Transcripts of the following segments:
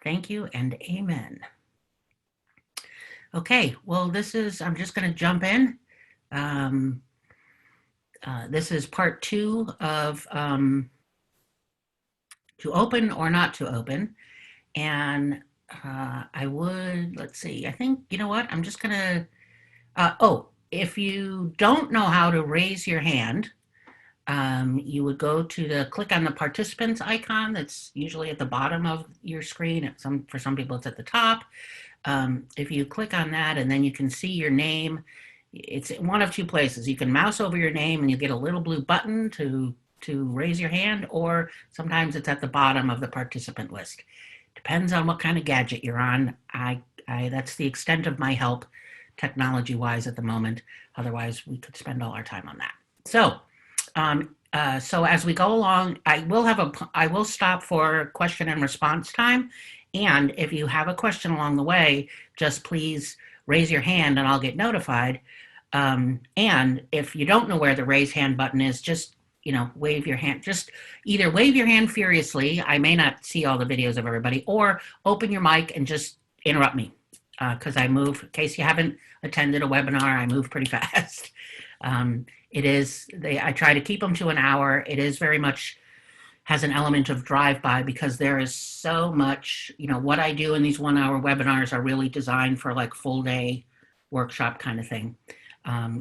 Thank you and amen. Okay, well, I'm just going to jump in. Um, this is part two of to open or not to open. And let's see, I think, you know what? I'm just going to, if you don't know how to raise your hand, you would go to click on the participants icon that's usually at the bottom of your screen. For some people, it's at the top. If you click on that and then you can see your name, it's in one of two places. You can mouse over your name and you get a little blue button to raise your hand, or sometimes it's at the bottom of the participant list. Depends on what kind of gadget you're on. That's the extent of my help technology-wise at the moment. Otherwise, we could spend all our time on that. So as we go along, I will stop for question and response time. And if you have a question along the way, just please raise your hand and I'll get notified. And if you don't know where the raise hand button is, just, wave your hand. Just either wave your hand furiously. I may not see all the videos of everybody, or open your mic and just interrupt me. Because I move, in case you haven't attended a webinar, I move pretty fast. I try to keep them to an hour. It is very much has an element of drive-by because there is so much, what I do in these 1 hour webinars are really designed for like full day workshop kind of thing.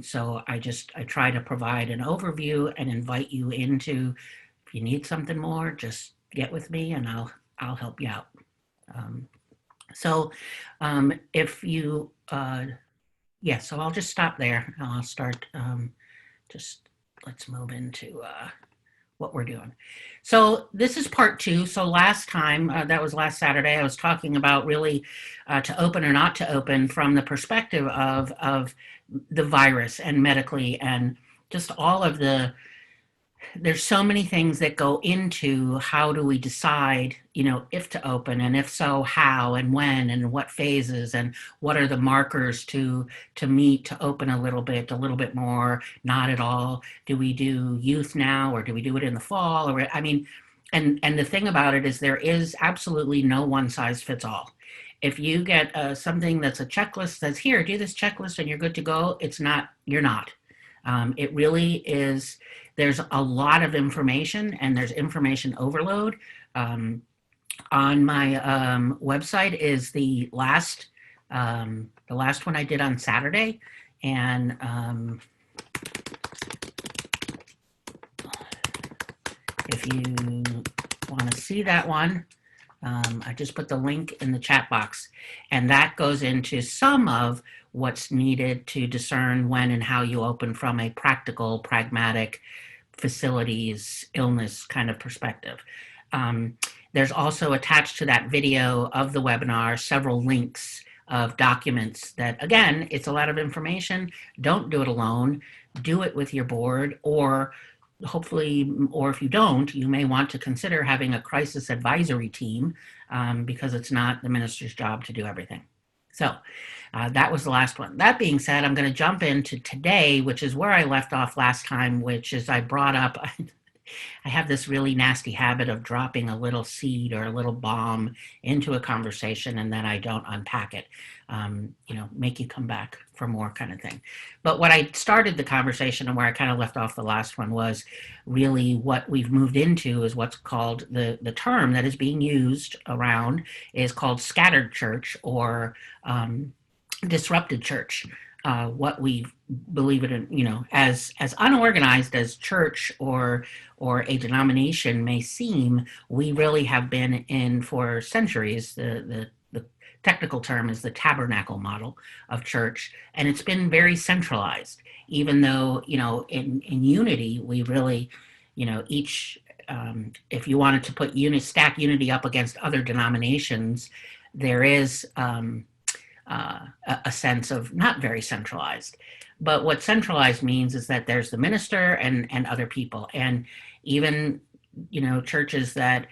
So I try to provide an overview and invite you into, if you need something more, just get with me and I'll help you out. So I'll just stop there. I'll start, let's move into what we're doing. So this is part two. So last time, that was last Saturday, I was talking about really to open or not to open from the perspective of the virus and medically, and just all of there's so many things that go into how do we decide, if to open, and if so, how and when and what phases, and what are the markers to meet to open a little bit more, not at all. Do we do youth now, or do we do it in the fall? And the thing about it is there is absolutely no one size fits all. If you get something that's a checklist that's here, do this checklist and you're good to go, you're not. It really is. There's a lot of information and there's information overload. On my website is the last one I did on Saturday. And if you want to see that one, I just put the link in the chat box, and that goes into some of what's needed to discern when and how you open from a practical, pragmatic, facilities, illness kind of perspective. There's also attached to that video of the webinar several links of documents that, again, it's a lot of information. Don't do it alone. Do it with your board, or hopefully, or if you don't, you may want to consider having a crisis advisory team, because it's not the minister's job to do everything. So that was the last one. That being said, I'm going to jump into today, which is where I left off last time, which is I brought up, I have this really nasty habit of dropping a little seed or a little bomb into a conversation and then I don't unpack it, make you come back for more kind of thing. But what I started the conversation and where I kind of left off the last one was really what we've moved into is what's called the term that is being used around is called scattered church or disrupted church. What we believe it in, as unorganized as church or a denomination may seem, we really have been in for centuries. The technical term is the tabernacle model of church, and it's been very centralized. Even though in unity, we really, each if you wanted to put stack unity up against other denominations, there is a sense of not very centralized. But what centralized means is that there's the minister and other people. And even, churches that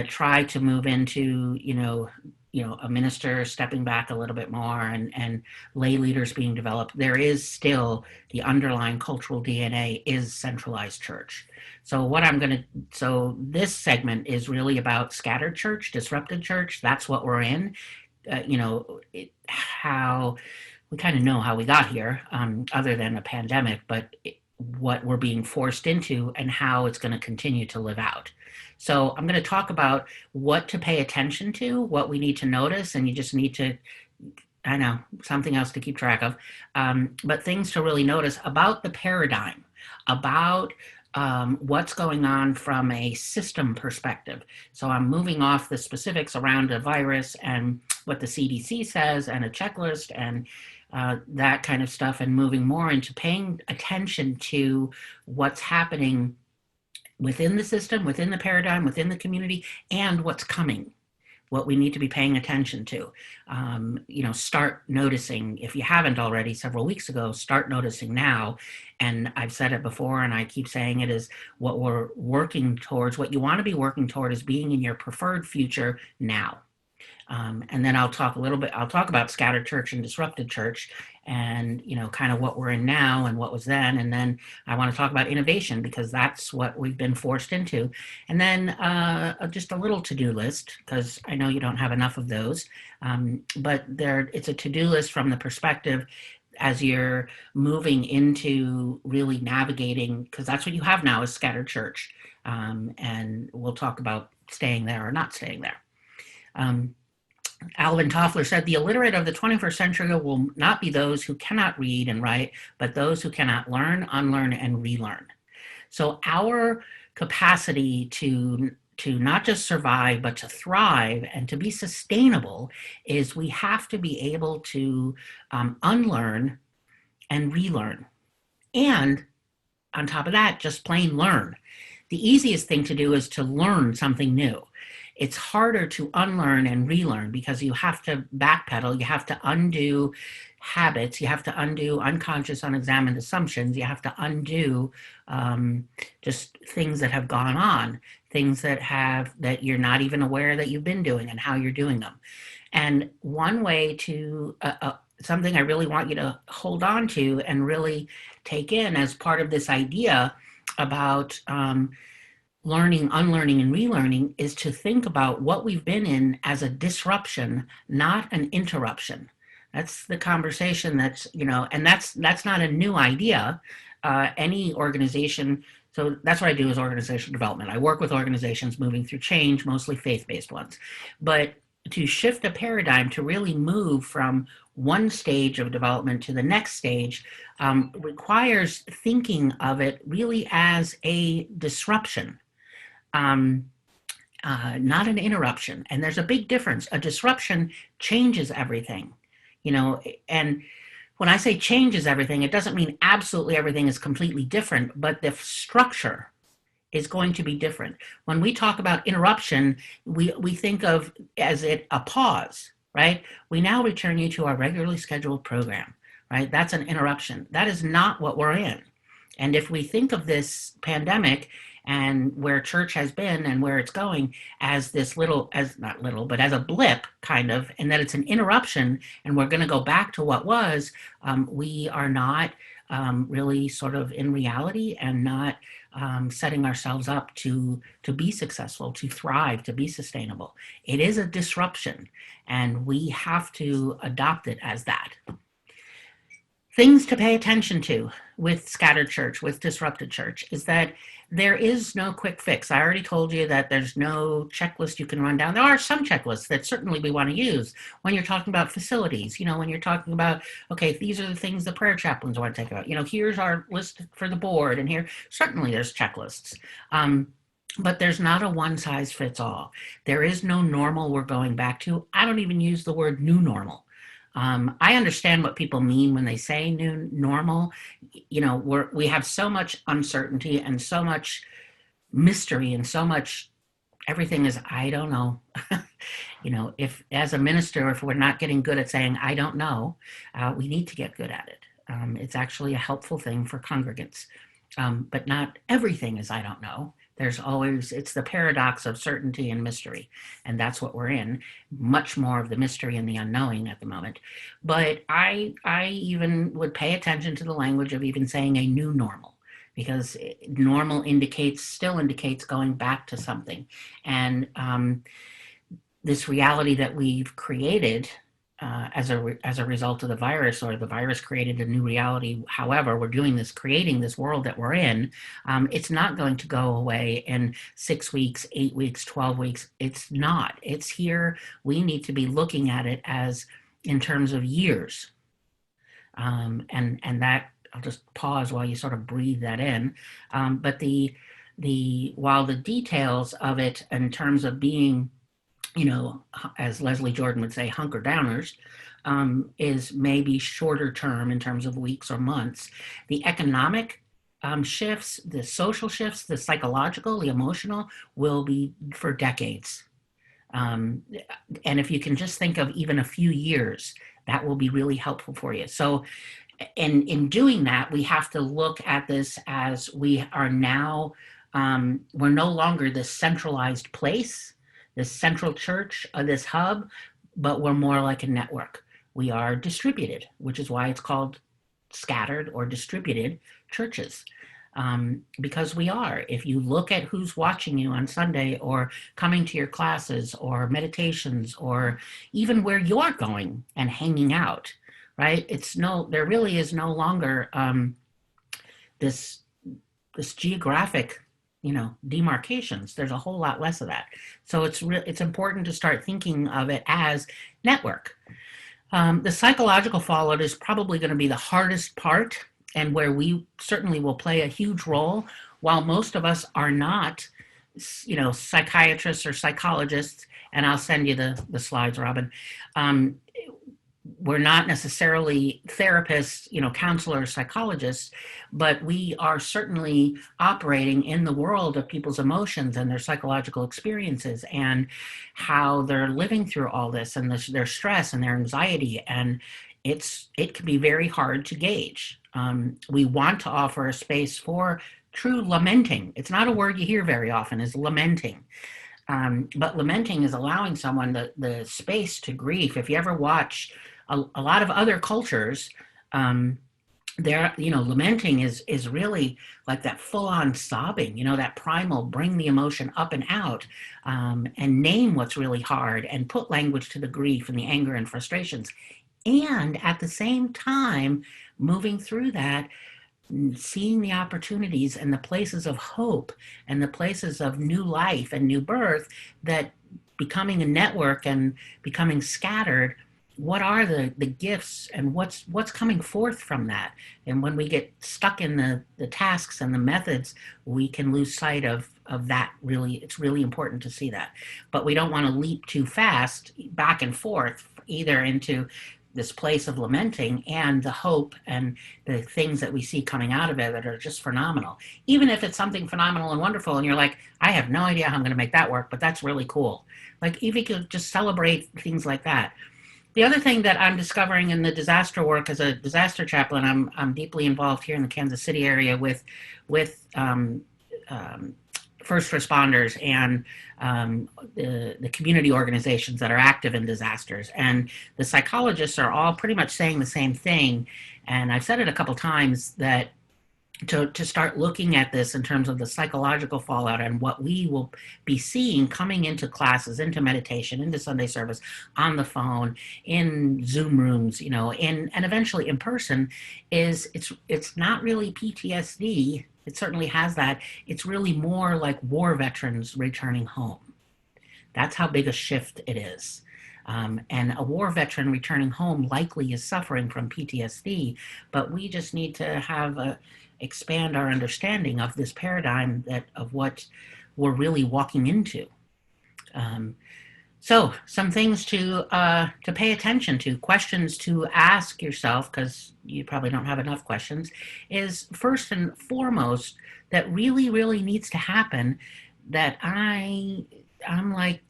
try to move into, a minister stepping back a little bit more and lay leaders being developed, there is still the underlying cultural DNA is centralized church. So this segment is really about scattered church, disrupted church. That's what we're in. How we kind of know how we got here, other than a pandemic, but what we're being forced into and how it's going to continue to live out. So I'm going to talk about what to pay attention to, what we need to notice, and you just need to, I know, something else to keep track of, but things to really notice about the paradigm, about what's going on from a system perspective. So I'm moving off the specifics around a virus and what the CDC says and a checklist and that kind of stuff, and moving more into paying attention to what's happening within the system, within the paradigm, within the community, and what's coming, what we need to be paying attention to. Start noticing, if you haven't already several weeks ago, start noticing now. And I've said it before, and I keep saying it, is what we're working towards, what you want to be working toward is being in your preferred future now. And then I'll talk about scattered church and disrupted church and, kind of what we're in now and what was then. And then I want to talk about innovation because that's what we've been forced into. And then just a little to-do list, because I know you don't have enough of those. But it's a to-do list from the perspective as you're moving into really navigating, because that's what you have now is scattered church. And we'll talk about staying there or not staying there. Alvin Toffler said, the illiterate of the 21st century will not be those who cannot read and write, but those who cannot learn, unlearn, and relearn. So our capacity to not just survive, but to thrive and to be sustainable is we have to be able to unlearn and relearn. And on top of that, just plain learn. The easiest thing to do is to learn something new. It's harder to unlearn and relearn because you have to backpedal, you have to undo habits, you have to undo unconscious, unexamined assumptions, you have to undo just things that have gone on, things that you're not even aware that you've been doing and how you're doing them. And one way to, something I really want you to hold on to and really take in as part of this idea about learning, unlearning, and relearning is to think about what we've been in as a disruption, not an interruption. That's the conversation and that's not a new idea. Any organization, so that's what I do is organizational development. I work with organizations moving through change, mostly faith-based ones. But to shift a paradigm, to really move from one stage of development to the next stage requires thinking of it really as a disruption. Not an interruption. And there's a big difference. A disruption changes everything, and when I say changes everything, it doesn't mean absolutely everything is completely different, but the structure is going to be different. When we talk about interruption, we think of as it a pause, right? We now return you to our regularly scheduled program, right? That's an interruption. That is not what we're in. And if we think of this pandemic and where church has been and where it's going as this as a blip kind of, and that it's an interruption and we're going to go back to what was, we are not really sort of in reality and not setting ourselves up to be successful, to thrive, to be sustainable. It is a disruption and we have to adopt it as that. Things to pay attention to with scattered church, with disrupted church, is that there is no quick fix. I already told you that there's no checklist you can run down. There are some checklists that certainly we want to use when you're talking about facilities, when you're talking about, okay, these are the things the prayer chaplains want to take about. Here's our list for the board, and here, certainly there's checklists. But there's not a one size fits all. There is no normal we're going back to. I don't even use the word new normal. I understand what people mean when they say new normal. We have so much uncertainty and so much mystery and so much, everything is, I don't know. If as a minister, if we're not getting good at saying, I don't know, we need to get good at it. It's actually a helpful thing for congregants. But not everything is, I don't know. It's the paradox of certainty and mystery. And that's what we're in, much more of the mystery and the unknowing at the moment. But I even would pay attention to the language of even saying a new normal, because normal still indicates going back to something. And this reality that we've created as a result of the virus, or the virus created a new reality. However, we're creating this world that we're in. It's not going to go away in 6 weeks, 8 weeks, 12 weeks. It's not. It's here. We need to be looking at it as in terms of years. And that, I'll just pause while you sort of breathe that in. But while the details of it in terms of being, as Leslie Jordan would say, hunker downers, is maybe shorter term in terms of weeks or months. The economic shifts, the social shifts, the psychological, the emotional will be for decades. And if you can just think of even a few years, that will be really helpful for you. So in doing that, we have to look at this as we are now, we're no longer this centralized place, this central church, this hub, but we're more like a network. We are distributed, which is why it's called scattered or distributed churches. Because we are. If you look at who's watching you on Sunday, or coming to your classes or meditations, or even where you're going and hanging out, right? There really is no longer this geographic, demarcations. There's a whole lot less of that. So it's important to start thinking of it as network. The psychological fallout is probably going to be the hardest part, and where we certainly will play a huge role. While most of us are not, psychiatrists or psychologists, and I'll send you the slides, Robin. We're not necessarily therapists, counselors, psychologists, but we are certainly operating in the world of people's emotions and their psychological experiences, and how they're living through all this, and their stress and their anxiety. And it can be very hard to gauge. We want to offer a space for true lamenting. It's not a word you hear very often, is lamenting. But lamenting is allowing someone the space to grieve. If you ever watch a lot of other cultures, lamenting is really like that full-on sobbing, that primal, bring the emotion up and out, and name what's really hard, and put language to the grief and the anger and frustrations. And at the same time, moving through that, seeing the opportunities and the places of hope and the places of new life and new birth, that becoming a network and becoming scattered, what are the gifts and what's coming forth from that? And when we get stuck in the tasks and the methods, we can lose sight of that. Really, it's really important to see that. But we don't want to leap too fast back and forth, either into this place of lamenting and the hope and the things that we see coming out of it that are just phenomenal. Even if it's something phenomenal and wonderful, and you're like, I have no idea how I'm going to make that work, but that's really cool. Like, if you could just celebrate things like that. The other thing that I'm discovering in the disaster work as a disaster chaplain, I'm deeply involved here in the Kansas City area with first responders and the community organizations that are active in disasters. And the psychologists are all pretty much saying the same thing. And I've said it a couple times, that to start looking at this in terms of the psychological fallout and what we will be seeing coming into classes, into meditation, into Sunday service, on the phone, in Zoom rooms, and eventually in person, it's not really PTSD. It certainly has that. It's really more like war veterans returning home. That's how big a shift it is. And a war veteran returning home likely is suffering from PTSD, but we just need to expand our understanding of this paradigm of what we're really walking into. So some things to pay attention to, questions to ask yourself, because you probably don't have enough questions, is first and foremost, that really, really needs to happen, that I'm like,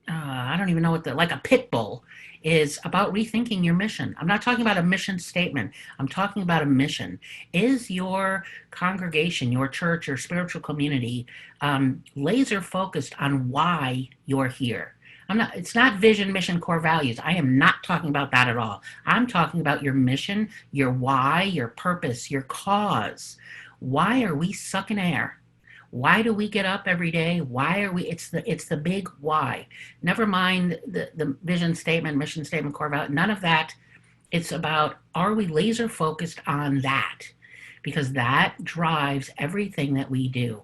I don't even know what like a pit bull is about rethinking your mission. I'm not talking about a mission statement. I'm talking about a mission. Is your congregation, your church, your spiritual community laser focused on why you're here? It's not vision, mission, core values. I am not talking about that at all. I'm talking about your mission, your why, your purpose, your cause. Why are we sucking air? Why do we get up every day? Why are we? It's the big why. Never mind the vision statement, mission statement, core value. None of that. It's about, are we laser focused on that? Because that drives everything that we do.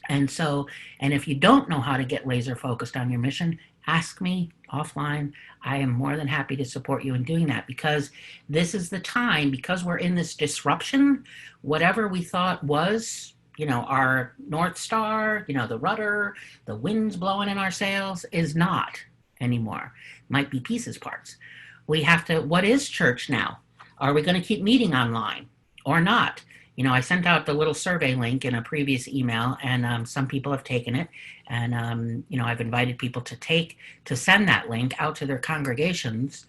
And so, and if you don't know how to get laser focused on your mission, ask me offline. I am more than happy to support you in doing that, because this is the time, because we're in this disruption, whatever we thought was, our North Star, the rudder, the wind's blowing in our sails, is not anymore. Might be pieces, parts. We have to, what is church now? Are we going to keep meeting online or not? I sent out the little survey link in a previous email, and some people have taken it. And, I've invited people to send that link out to their congregations,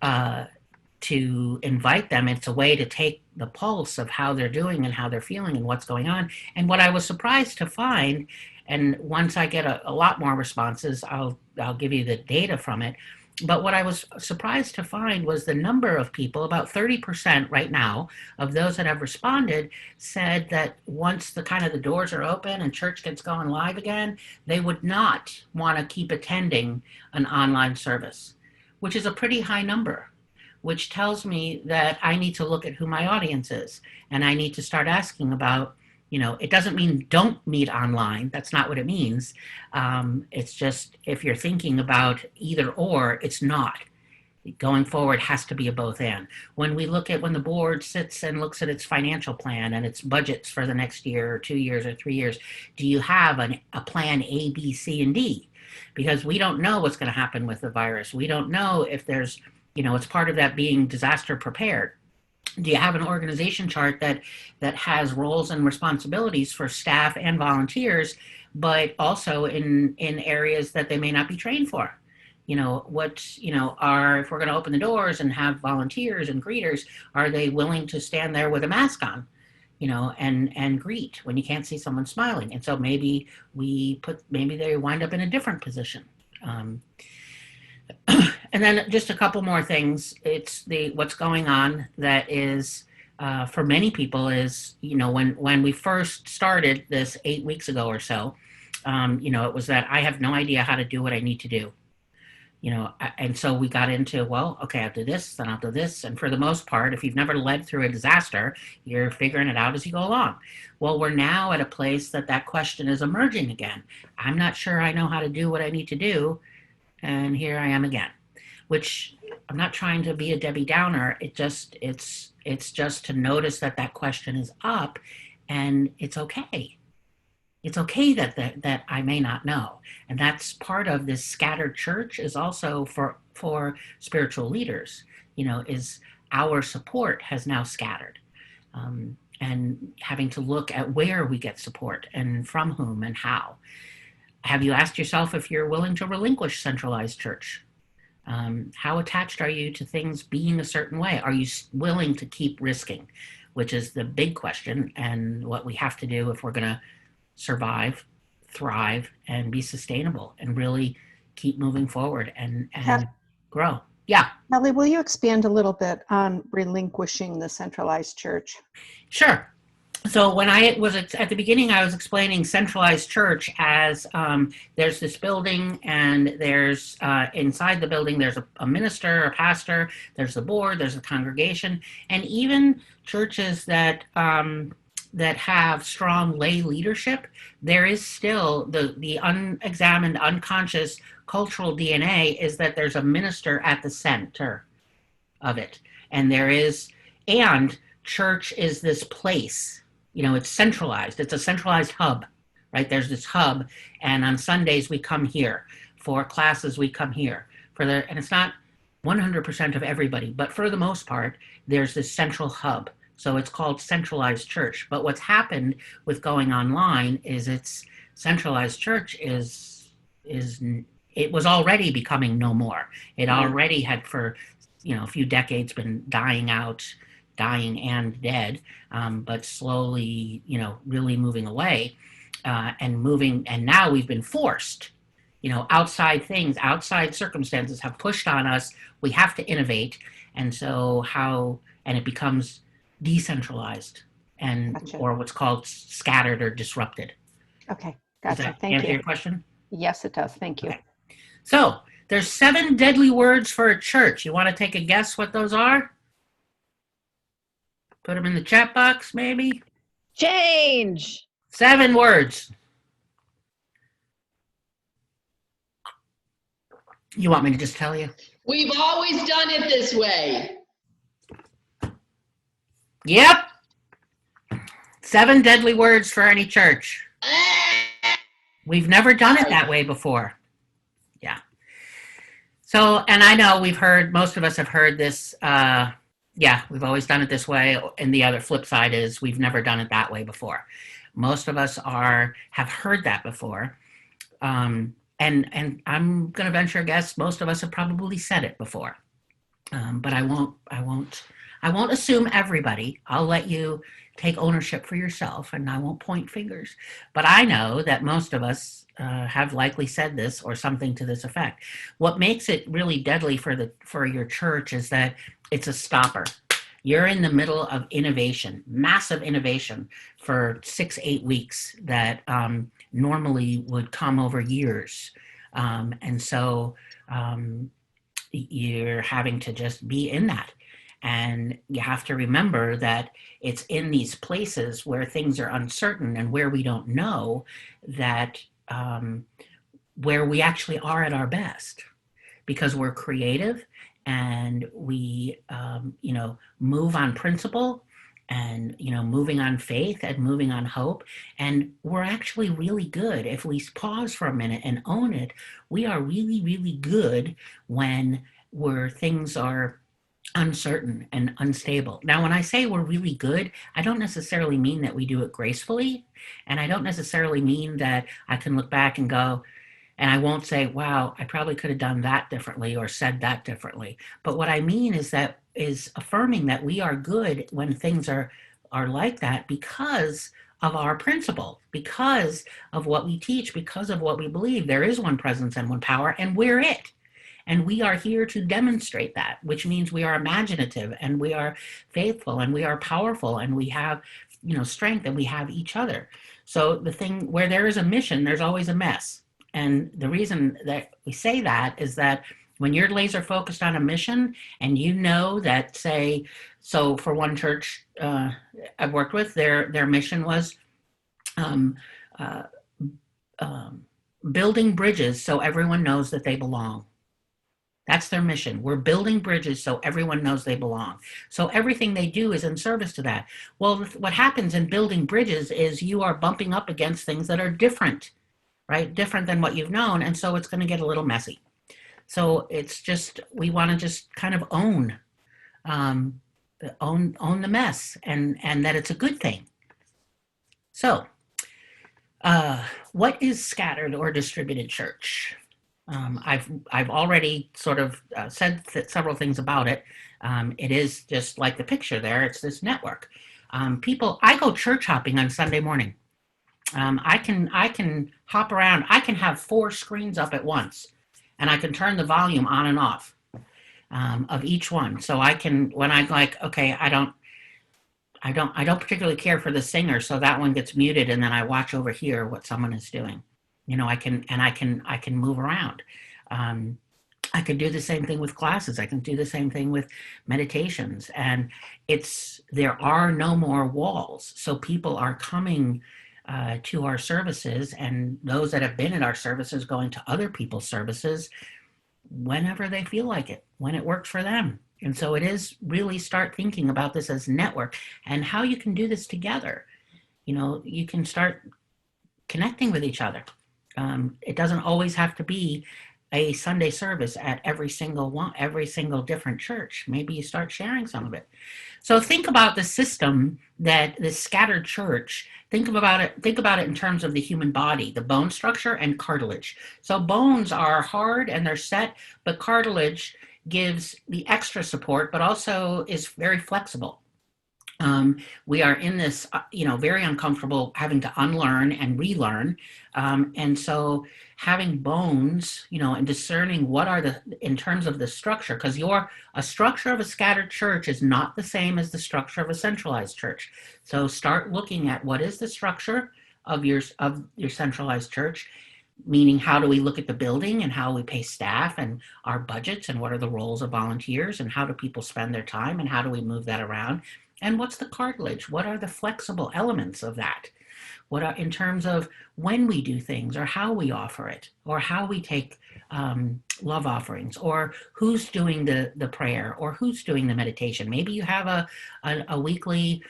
to invite them. It's a way to take the pulse of how they're doing and how they're feeling and what's going on. And what I was surprised to find, and once I get a lot more responses, I'll give you the data from it. But what I was surprised to find was the number of people, about 30% right now, of those that have responded said that once the doors are open and church gets going live again, they would not want to keep attending an online service, which is a pretty high number, which tells me that I need to look at who my audience is. And I need to start asking about, it doesn't mean don't meet online. That's not what it means. It's just, if you're thinking about either or, it's not. Going forward has to be a both and. When the board sits and looks at its financial plan and its budgets for the next year or 2 years or 3 years, do you have a plan A, B, C, and D? Because we don't know what's going to happen with the virus. We don't know if there's, it's part of that being disaster prepared. Do you have an organization chart that has roles and responsibilities for staff and volunteers, but also in areas that they may not be trained for? If we're going to open the doors and have volunteers and greeters, are they willing to stand there with a mask on, and greet when you can't see someone smiling? And so maybe they wind up in a different position. And then just a couple more things. It's what's going on that is, for many people is, when we first started this 8 weeks ago or so, it was that I have no idea how to do what I need to do. And so we got into, well, okay, I'll do this, then I'll do this. And for the most part, if you've never led through a disaster, you're figuring it out as you go along. Well, we're now at a place that question is emerging again. I'm not sure I know how to do what I need to do. And here I am again, which I'm not trying to be a Debbie Downer. It's just to notice that question is up, and it's okay. It's okay that I may not know. And that's part of this scattered church, is also for spiritual leaders, is our support has now scattered. And having to look at where we get support and from whom and how. Have you asked yourself if you're willing to relinquish centralized church? How attached are you to things being a certain way? Are you willing to keep risking? Which is the big question, and what we have to do if we're going to survive, thrive, and be sustainable, and really keep moving forward and grow. Yeah. Kelly, will you expand a little bit on relinquishing the centralized church? Sure. So when I was at the beginning, I was explaining centralized church as there's this building, and there's inside the building, there's a minister, a pastor, there's the board, there's a congregation, and even churches that have strong lay leadership, there is still the unexamined, unconscious cultural DNA is that there's a minister at the center of it. And church is this place, it's centralized. It's a centralized hub, right? There's this hub, and on Sundays we come here. For classes, we come here. And it's not 100% of everybody, but for the most part, there's this central hub. So it's called centralized church. But what's happened with going online is it's centralized church is it was already becoming no more. It already had for, a few decades been dying out, dying and dead, but slowly, really moving away, and now we've been forced. Outside things, outside circumstances have pushed on us. We have to innovate, and so and it becomes decentralized and Gotcha. or what's called scattered or disrupted. Okay, Does gotcha. that Thank answer you. your question? Yes, it does. Thank you. Okay. So there's 7 deadly words for a church. You want to take a guess what those are? Put them in the chat box, maybe. Change. 7 words. You want me to just tell you? We've always done it this way. Yep. 7 deadly words for any church. We've never done it that way before. Yeah. So, and I know most of us have heard this. We've always done it this way. And the other flip side is we've never done it that way before. Most of us have heard that before. And I'm going to venture a guess most of us have probably said it before. But I won't assume everybody. I'll let you take ownership for yourself, and I won't point fingers. But I know that most of us have likely said this or something to this effect. What makes it really deadly for your church is that it's a stopper. You're in the middle of innovation, massive innovation for 6-8 weeks that normally would come over years. And so you're having to just be in that. And you have to remember that it's in these places where things are uncertain and where we don't know that where we actually are at our best, because we're creative and we, move on principle and, moving on faith and moving on hope. And we're actually really good. If we pause for a minute and own it, we are really, really good where things are uncertain and unstable. Now, when I say we're really good, I don't necessarily mean that we do it gracefully. And I don't necessarily mean that I can look back and go, and I won't say, wow, I probably could have done that differently or said that differently. But what I mean is affirming that we are good when things are like that because of our principle, because of what we teach, because of what we believe. There is one presence and one power, and we're it. And we are here to demonstrate that, which means we are imaginative and we are faithful and we are powerful and we have, strength and we have each other. So the thing where there is a mission, there's always a mess. And the reason that we say that is that when you're laser focused on a mission and that, say, so for one church I've worked with, their mission was building bridges so everyone knows that they belong. That's their mission. We're building bridges so everyone knows they belong. So everything they do is in service to that. Well, what happens in building bridges is you are bumping up against things that are different, right? Different than what you've known. And so it's going to get a little messy. So it's just, we want to just kind of own the mess and that it's a good thing. So what is scattered or distributed church? I've already sort of said several things about it. It is just like the picture there. It's this network. I go church hopping on Sunday morning. I can hop around. I can have 4 screens up at once, and I can turn the volume on and off of each one. So I can, when I'm like, okay, I don't particularly care for the singer, so that one gets muted, and then I watch over here what someone is doing. I can move around. I could do the same thing with classes. I can do the same thing with meditations. And there are no more walls. So people are coming to our services, and those that have been at our services going to other people's services whenever they feel like it, when it works for them. And so it is really start thinking about this as network and how you can do this together. You can start connecting with each other. It doesn't always have to be a Sunday service at every single different church. Maybe you start sharing some of it. So think about the system that the scattered church, think about it in terms of the human body, the bone structure and cartilage. So bones are hard and they're set, but cartilage gives the extra support, but also is very flexible. We are in this, very uncomfortable having to unlearn and relearn. And so having bones, and discerning what are in terms of the structure, because a structure of a scattered church is not the same as the structure of a centralized church. So start looking at what is the structure of your centralized church, meaning how do we look at the building and how we pay staff and our budgets and what are the roles of volunteers and how do people spend their time and how do we move that around? And what's the cartilage? What are the flexible elements of that? What are in terms of when we do things or how we offer it or how we take love offerings or who's doing the prayer or who's doing the meditation? Maybe you have a weekly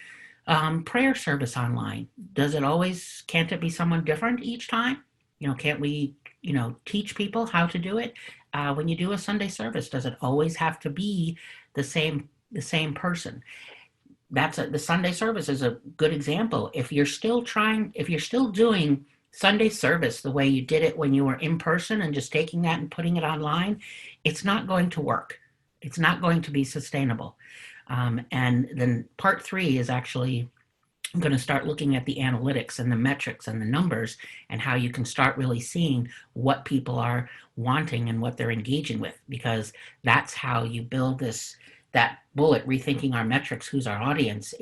prayer service online. Can't it be someone different each time? Can't we, teach people how to do it? When you do a Sunday service, does it always have to be the same person? The Sunday service is a good example. If you're still doing Sunday service the way you did it when you were in person and just taking that and putting it online, it's not going to work. It's not going to be sustainable. And then part 3 is actually going to start looking at the analytics and the metrics and the numbers and how you can start really seeing what people are wanting and what they're engaging with, because that's how you build that bullet, rethinking our metrics, who's our audience,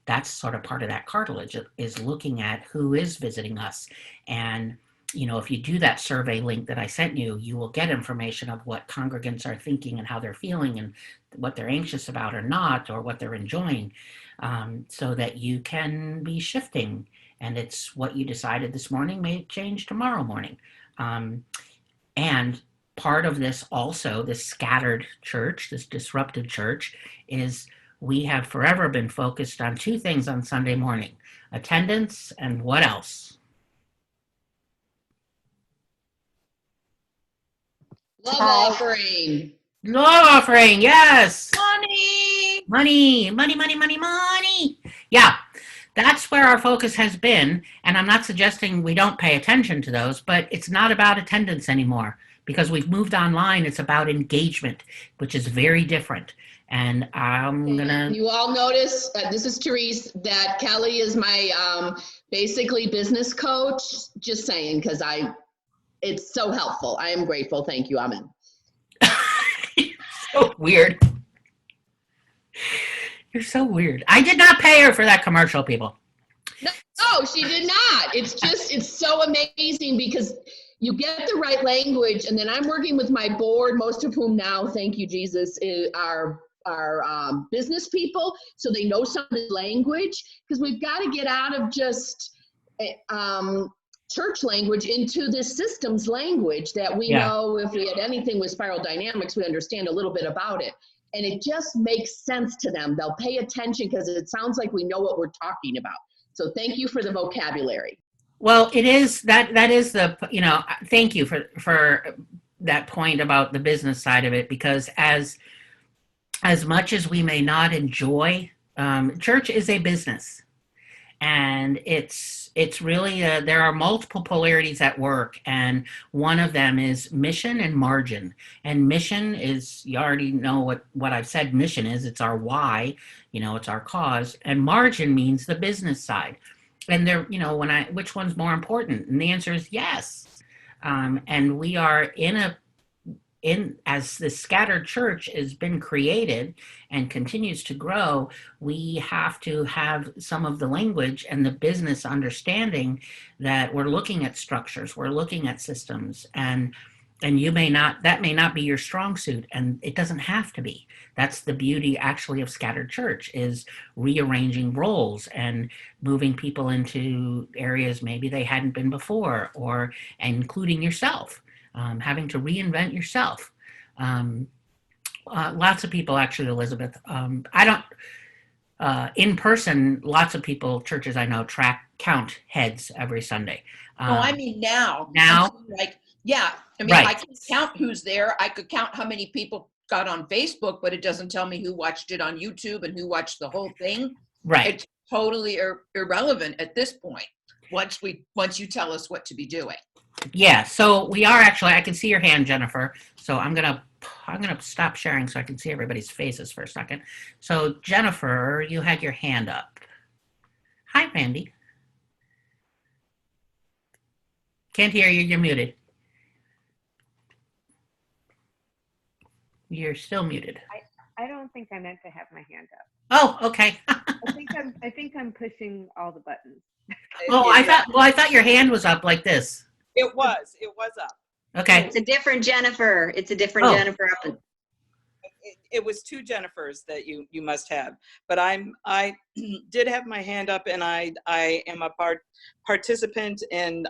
that's sort of part of that cartilage, is looking at who is visiting us. And, if you do that survey link that I sent you, you will get information of what congregants are thinking and how they're feeling and what they're anxious about or not, or what they're enjoying, so that you can be shifting. And it's what you decided this morning may change tomorrow morning. And part of this also, this scattered church, this disrupted church, is we have forever been focused on 2 things on Sunday morning: attendance and what else? Love offering. Love offering, yes. Money. Money. Yeah, that's where our focus has been. And I'm not suggesting we don't pay attention to those, but it's not about attendance anymore. Because we've moved online, it's about engagement, which is very different. And I'm gonna. You all notice, this is Therese, that Kelly is my basically business coach. Just saying, because it's so helpful. I am grateful. Thank you. Amen. So weird. You're so weird. I did not pay her for that commercial, people. No, she did not. It's so amazing because you get the right language, and then I'm working with my board, most of whom now, thank you, Jesus, are business people, so they know some of the language, because we've got to get out of just church language into this systems language that we know. If we had anything with spiral dynamics, we understand a little bit about it. And it just makes sense to them. They'll pay attention because it sounds like we know what we're talking about. So thank you for the vocabulary. Well, it is that is the, thank you for that point about the business side of it, because as much as we may not enjoy, church is a business, and it's really there are multiple polarities at work, and one of them is mission and margin. And mission is, you already know what I've said mission is. It's our why, it's our cause, and margin means the business side. And there, which one's more important? And the answer is yes. And we are as the scattered church has been created and continues to grow, we have to have some of the language and the business understanding that we're looking at structures, we're looking at systems, and that may not be your strong suit, and it doesn't have to be. That's the beauty actually of scattered church, is rearranging roles and moving people into areas maybe they hadn't been before, or including yourself. Having to reinvent yourself. Lots of people, actually, Elizabeth, in person, lots of people, churches I know, count heads every Sunday. I mean now. Now? Like Yeah, I mean, Right. I can count who's there. I could count how many people got on Facebook, but it doesn't tell me who watched it on YouTube and who watched the whole thing. Right. It's totally irrelevant at this point. Once you tell us what to be doing. Yeah. So we are actually. I can see your hand, Jennifer. So I'm gonna stop sharing so I can see everybody's faces for a second. So Jennifer, you had your hand up. Hi, Randy. Can't hear you. You're muted. You're still muted. I don't think I meant to have my hand up. Oh, okay. I think I'm pushing all the buttons. Oh, I thought your hand was up like this. It was up. Okay. It's a different Jennifer. It's a different Oh. Jennifer up. It was two Jennifers that you must have, but I did have my hand up, and I am a participant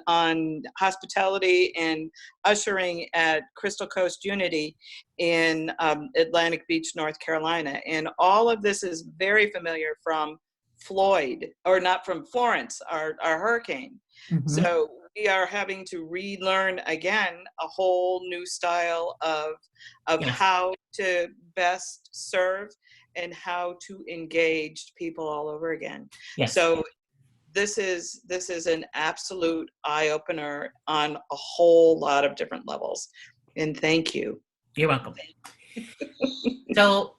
on hospitality and ushering at Crystal Coast Unity in Atlantic Beach, North Carolina, and all of this is very familiar from Floyd, or not, from Florence, our hurricane. Mhm. So we are having to relearn again a whole new style of Yes. how to best serve and how to engage people all over again. Yes. So this is an absolute eye-opener on a whole lot of different levels. And thank you. You're welcome. So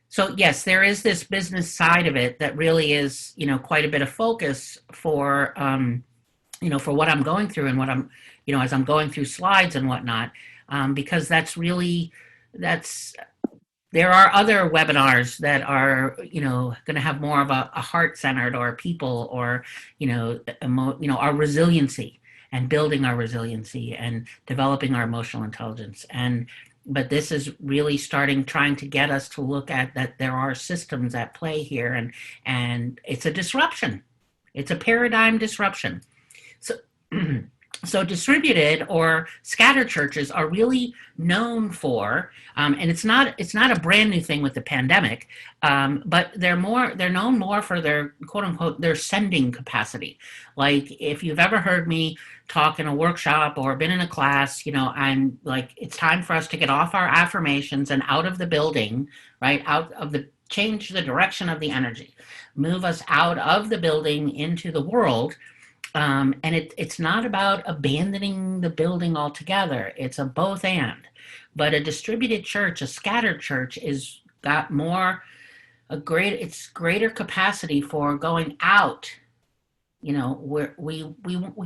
so yes, there is this business side of it that really is, quite a bit of focus for, for what I'm going through and what I'm, as I'm going through slides and whatnot, because there are other webinars that are, going to have more of a heart-centered or people or, our resiliency and building our resiliency and developing our emotional intelligence. But this is really trying to get us to look at that there are systems at play here, and it's a disruption. It's a paradigm disruption. So, so distributed or scattered churches are really known for, and it's not a brand new thing with the pandemic, but they're known more for their quote unquote their sending capacity. Like if you've ever heard me talk in a workshop or been in a class, I'm like, it's time for us to get off our affirmations and out of the building, right? Change the direction of the energy, move us out of the building into the world. And it's not about abandoning the building altogether. It's a both and. But a distributed church, a scattered church, is got greater capacity for going out. Where we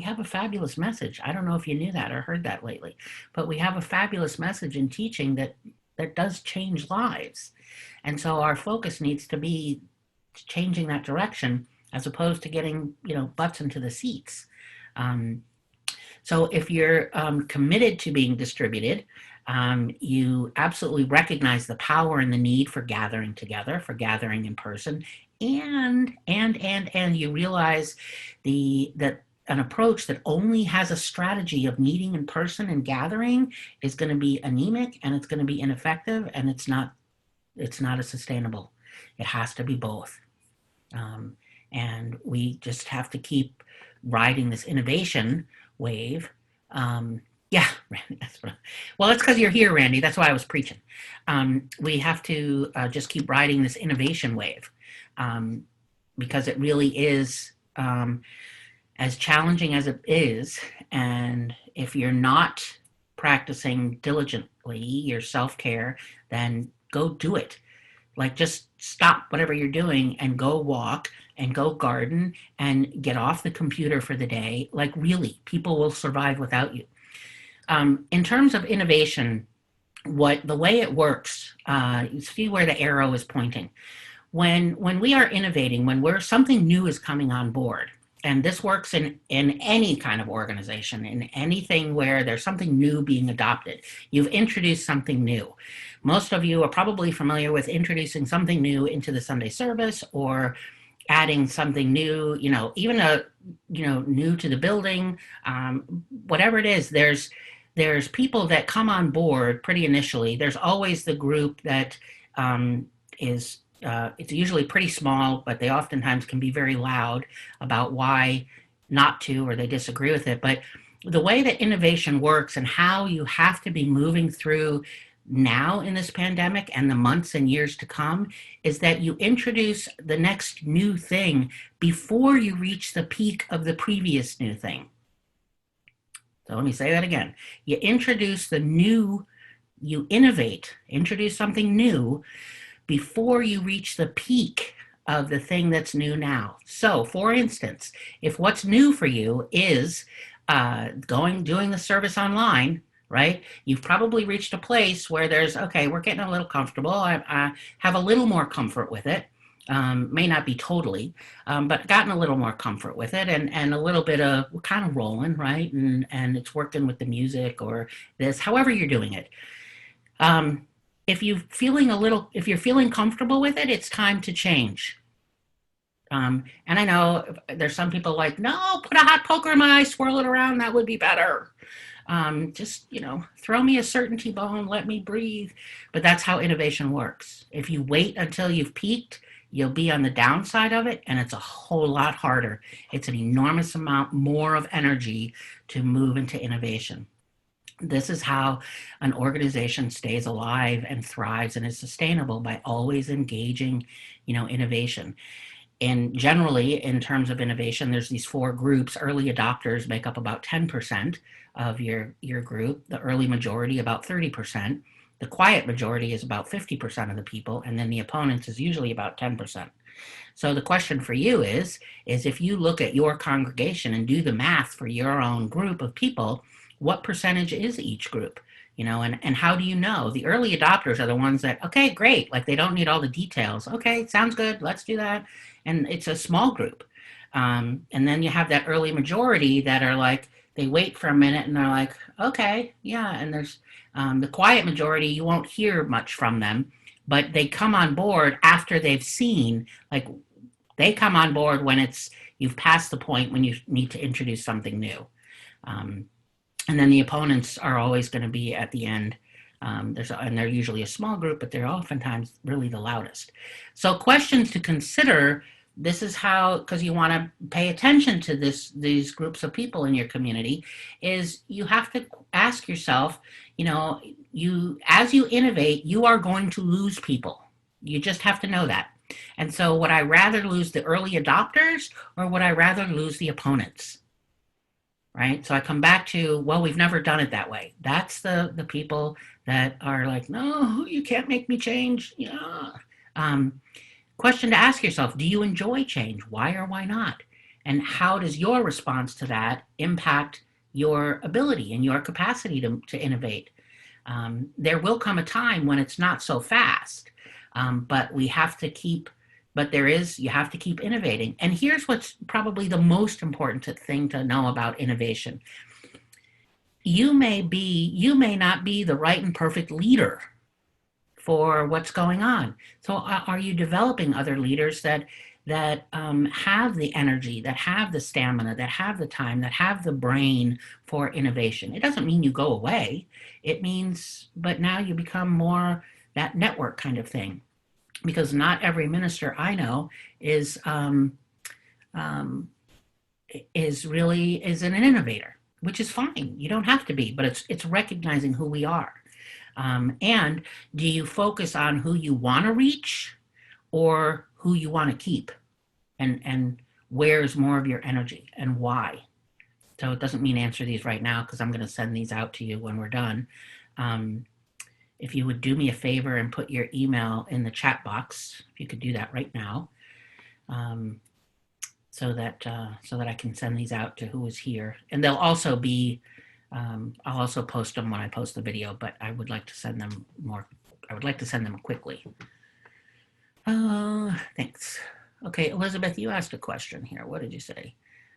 have a fabulous message. I don't know if you knew that or heard that lately, but we have a fabulous message in teaching that does change lives. And so our focus needs to be changing that direction as opposed to getting, butts into the seats. So if you're committed to being distributed, you absolutely recognize the power and the need for gathering together, for gathering in person, and you realize that an approach that only has a strategy of meeting in person and gathering is going to be anemic, and it's going to be ineffective, and it's not as sustainable. It has to be both. And we just have to keep riding this innovation wave. Yeah, Randy. Well, it's because you're here, Randy. That's why I was preaching. We have to just keep riding this innovation wave, because it really is as challenging as it is. And if you're not practicing diligently your self-care, then go do it. Like, just stop whatever you're doing and go walk and go garden and get off the computer for the day. Like, really, people will survive without you. In terms of innovation, the way it works, you see where the arrow is pointing. When we are innovating, when something new is coming on board, and this works in any kind of organization, in anything where there's something new being adopted. You've introduced something new. Most of you are probably familiar with introducing something new into the Sunday service, or adding something new, even new to the building, whatever it is. There's people that come on board pretty initially. There's always the group that is. It's usually pretty small, but they oftentimes can be very loud about why not to, or they disagree with it. But the way that innovation works and how you have to be moving through now in this pandemic and the months and years to come is that you introduce the next new thing before you reach the peak of the previous new thing. So let me say that again. You introduce the new, you innovate, introduce something new before you reach the peak of the thing that's new now. So for instance, if what's new for you is doing the service online, right? You've probably reached a place where there's, okay, we're getting a little comfortable. I have a little more comfort with it. May not be totally, but gotten a little more comfort with it, and a little bit of, we're kind of rolling, right? And it's working with the music or this, however you're doing it. If you're feeling comfortable with it, it's time to change. And I know there's some people like, no, put a hot poker in my eye, swirl it around, that would be better. Just, throw me a certainty bone, let me breathe. But that's how innovation works. If you wait until you've peaked, you'll be on the downside of it, and it's a whole lot harder. It's an enormous amount more of energy to move into innovation. This is how an organization stays alive and thrives and is sustainable, by always engaging, innovation. And generally, in terms of innovation, there's these 4 groups. Early adopters make up about 10% of your group, the early majority about 30%, the quiet majority is about 50% of the people, and then the opponents is usually about 10%. So the question for you is if you look at your congregation and do the math for your own group of people, what percentage is each group? And how do you know? The early adopters are the ones that, okay, great, like they don't need all the details. Okay, sounds good, let's do that. And it's a small group. And then you have that early majority that are like, they wait for a minute and they're like, okay, yeah. And there's the quiet majority, you won't hear much from them, but they come on board after they've seen, like they come on board when you've passed the point when you need to introduce something new. And then the opponents are always going to be at the end. And they're usually a small group, but they're oftentimes really the loudest. So questions to consider. This is how, because you want to pay attention to these groups of people in your community, is you have to ask yourself, as you innovate, you are going to lose people. You just have to know that. And so would I rather lose the early adopters, or would I rather lose the opponents? Right? So I come back to, well, we've never done it that way. That's the people that are like, no, you can't make me change. Question to ask yourself, do you enjoy change? Why or why not? And how does your response to that impact your ability and your capacity to innovate? There will come a time when it's not so fast, but you have to keep innovating. And here's what's probably the most important thing to know about innovation. You may not be the right and perfect leader for what's going on. So are you developing other leaders that have the energy, that have the stamina, that have the time, that have the brain for innovation? It doesn't mean you go away. It means, but now you become more that network kind of thing. Because not every minister I know is an innovator, which is fine. You don't have to be, but it's recognizing who we are. And do you focus on who you want to reach or who you want to keep? And where's more of your energy and why? So it doesn't mean answer these right now, because I'm going to send these out to you when we're done. If you would do me a favor and put your email in the chat box, if you could do that right now, so that I can send these out to who is here. And they'll also be, I'll also post them when I post the video, but I would like to send them quickly. Thanks. Okay, Elizabeth, you asked a question here. What did you say?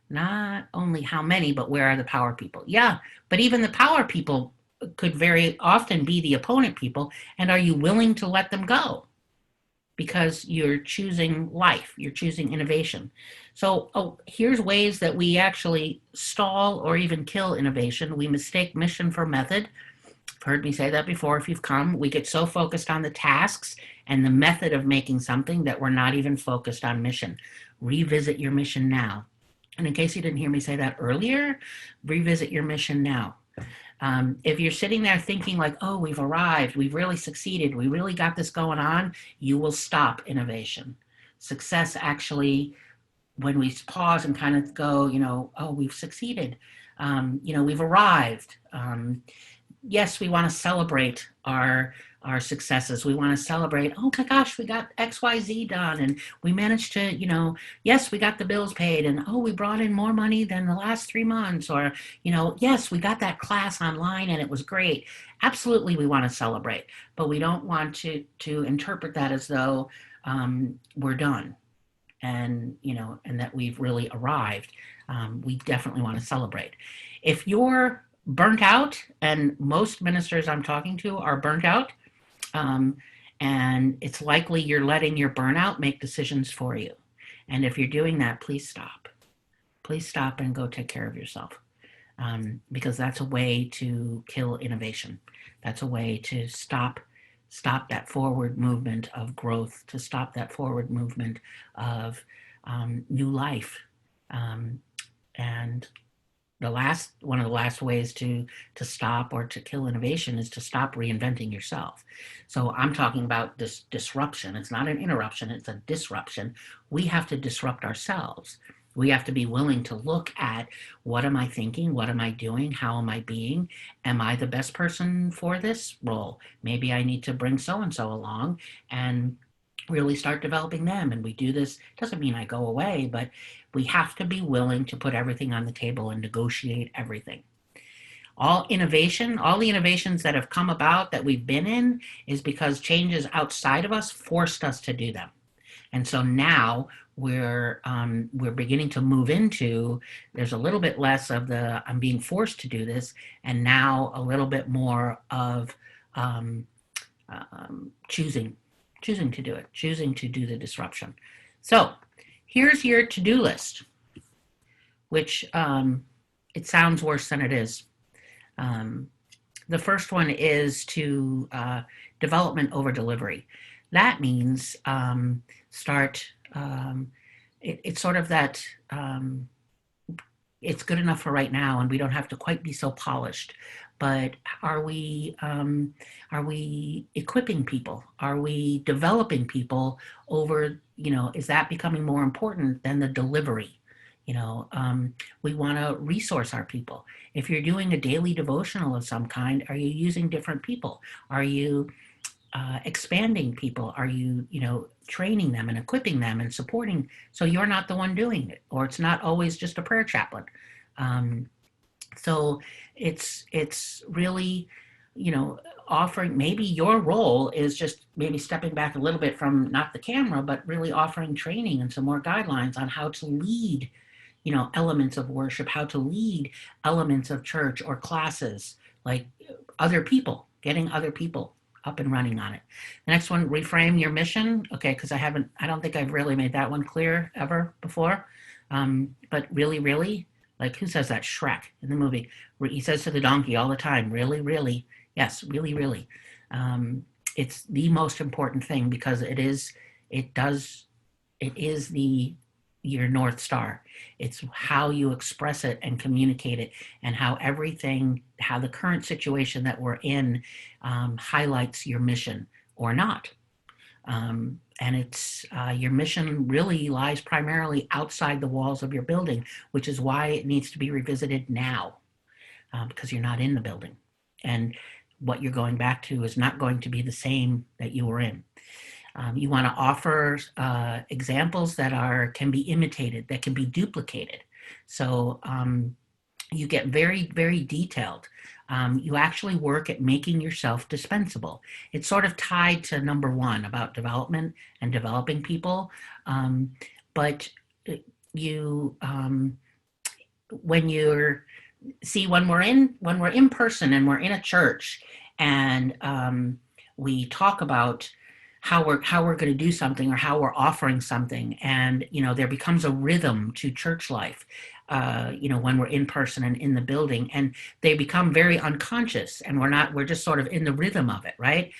Not only how many, but where are the power people? Yeah, but even the power people could very often be the opponent people. And are you willing to let them go? Because you're choosing life, you're choosing innovation. So here's ways that we actually stall or even kill innovation. We mistake mission for method. I've heard me say that before if you've come. We get so focused on the tasks and the method of making something that we're not even focused on mission. Revisit your mission now. And in case you didn't hear me say that earlier, revisit your mission now. If you're sitting there thinking like, oh, we've arrived, we've really succeeded, we really got this going on, you will stop innovation. Success actually, when we pause and kind of go, oh, we've succeeded, we've arrived. Yes, we want to celebrate our successes. We want to celebrate, oh my gosh, we got XYZ done, and we managed to, yes, we got the bills paid, and oh, we brought in more money than the last 3 months, or, yes, we got that class online and it was great. Absolutely, we want to celebrate, but we don't want to interpret that as though we're done and, and that we've really arrived. We definitely want to celebrate. If you're burnt out, and most ministers I'm talking to are burnt out, and it's likely you're letting your burnout make decisions for you. And if you're doing that, please stop. Please stop and go take care of yourself, because that's a way to kill innovation. That's a way to stop that forward movement of growth, to stop that forward movement of new life. And one of the last ways to stop or to kill innovation is to stop reinventing yourself. So I'm talking about this disruption. It's not an interruption, it's a disruption. We have to disrupt ourselves. We have to be willing to look at, what am I thinking? What am I doing? How am I being? Am I the best person for this role? Maybe I need to bring so-and-so along and really start developing them. And we do this, doesn't mean I go away, but we have to be willing to put everything on the table and negotiate everything. All the innovations that have come about that we've been in is because changes outside of us forced us to do them. And so now we're beginning to move into, there's a little bit less of the, I'm being forced to do this, and now a little bit more of choosing to do it, choosing to do the disruption. So here's your to-do list, which it sounds worse than it is. The first one is to development over delivery. That means it's sort of that it's good enough for right now, and we don't have to quite be so polished. But are we equipping people? Are we developing people over, is that becoming more important than the delivery? We want to resource our people. If you're doing a daily devotional of some kind, are you using different people? Are you expanding people? Are you, training them and equipping them and supporting, so you're not the one doing it, or it's not always just a prayer chaplain? So it's really, offering, maybe your role is just maybe stepping back a little bit from not the camera, but really offering training and some more guidelines on how to lead, elements of worship, how to lead elements of church or classes, like other people, getting other people up and running on it. The next one, reframe your mission. Okay, because I don't think I've really made that one clear ever before. But really, like, who says that? Shrek in the movie. He says to the donkey all the time, really. Yes, really. It's the most important thing, because it is your North Star. It's how you express it and communicate it, and how the current situation that we're in highlights your mission or not. And it's your mission really lies primarily outside the walls of your building, which is why it needs to be revisited now, because you're not in the building. And what you're going back to is not going to be the same that you were in. You want to offer examples that can be imitated, that can be duplicated. So you get very, very detailed. You actually work at making yourself dispensable. It's sort of tied to number one about development and developing people. But when we're in person and we're in a church, and we talk about how we're going to do something, or how we're offering something, and there becomes a rhythm to church life, when we're in person and in the building, and they become very unconscious, and we're just sort of in the rhythm of it, right?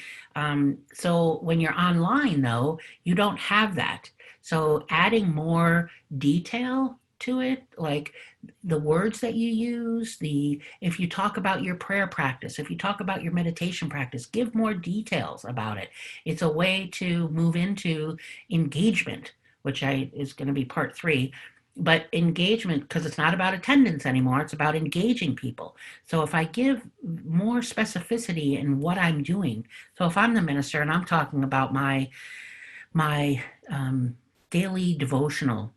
So when you're online, though, you don't have that. So adding more detail to it, like the words that you use, if you talk about your prayer practice, if you talk about your meditation practice, give more details about it. It's a way to move into engagement, which is going to be part 3. But engagement, because it's not about attendance anymore, it's about engaging people. So if I give more specificity in what I'm doing, so if I'm the minister and I'm talking about my daily devotional,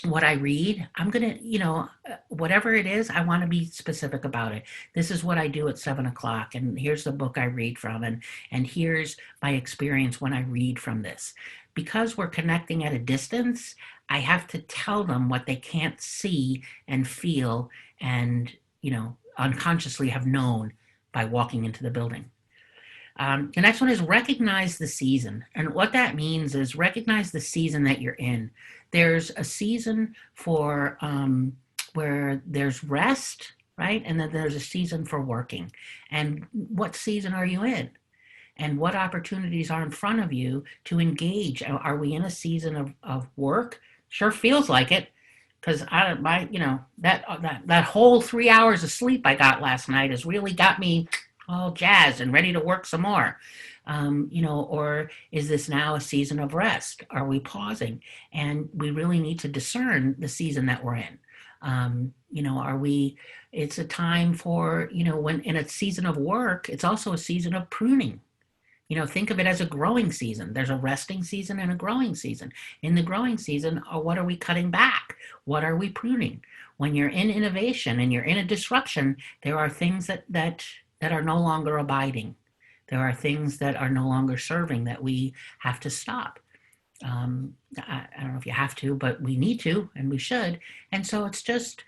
what I read, I'm going to, whatever it is, I want to be specific about it. This is what I do at 7 o'clock, and here's the book I read from, and here's my experience when I read from this. Because we're connecting at a distance, I have to tell them what they can't see and feel and, unconsciously have known by walking into the building. The next one is recognize the season. And what that means is recognize the season that you're in. There's a season for where there's rest, right? And then there's a season for working. And what season are you in? And what opportunities are in front of you to engage? Are we in a season of work? Sure feels like it, because that whole 3 hours of sleep I got last night has really got me all jazzed and ready to work some more. Or is this now a season of rest? Are we pausing? And we really need to discern the season that we're in. It's a time for, when in a season of work, it's also a season of pruning. Think of it as a growing season. There's a resting season and a growing season. In the growing season, what are we cutting back? What are we pruning? When you're in innovation and you're in a disruption, there are things that are no longer abiding. There are things that are no longer serving that we have to stop. I don't know if you have to, but we need to, and we should. And so it's just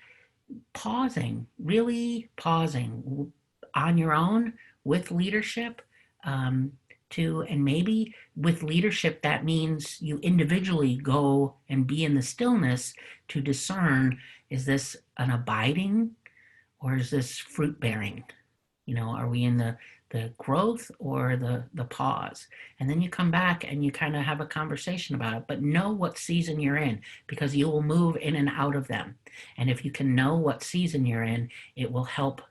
pausing, really pausing on your own with leadership. And maybe with leadership, that means you individually go and be in the stillness to discern, is this an abiding or is this fruit bearing? Are we in the growth or the pause? And then you come back and you kind of have a conversation about it, but know what season you're in, because you will move in and out of them. And if you can know what season you're in, it will help,